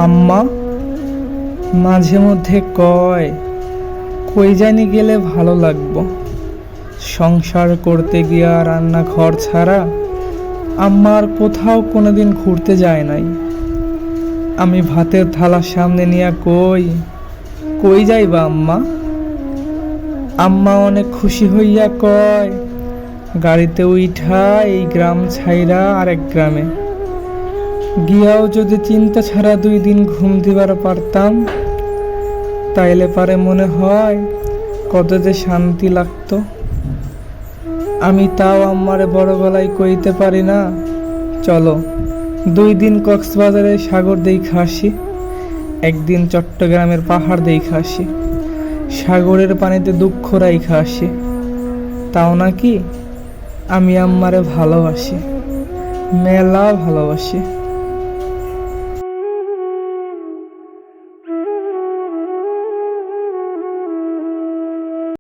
আম্মা মাঝে মধ্যে কয়, কই জানি গেলে ভালো লাগবো। সংসার করতে গিয়া রান্নাঘর ছাড়া আম্মা আর কোথাও কোনোদিন ঘুরতে যায় নাই। আমি ভাতের থালা সামনে নিয়া কই, কই যাইবা আম্মা? আম্মা অনেক খুশি হইয়া কয়, গাড়িতে উইঠা এই গ্রাম ছাইরা আরেক গ্রামে গিয়াও যদি চিন্তা ছাড়া 2 দিন ঘুম দিবার পারতাম, তাইলে পারে মনে হয় কত যে শান্তি লাগতো। আমি তাও আম্মারে বড় গলায় কইতে পারি না, চলো 2 দিন কক্সবাজারে সাগর দেইখা আসি, 1 দিন চট্টগ্রামের পাহাড় দেইখা আসি, সাগরের পানিতে দুঃখ রাইখা আসি। তাও নাকি আমি আম্মারে ভালোবাসি, মেলা ভালোবাসি।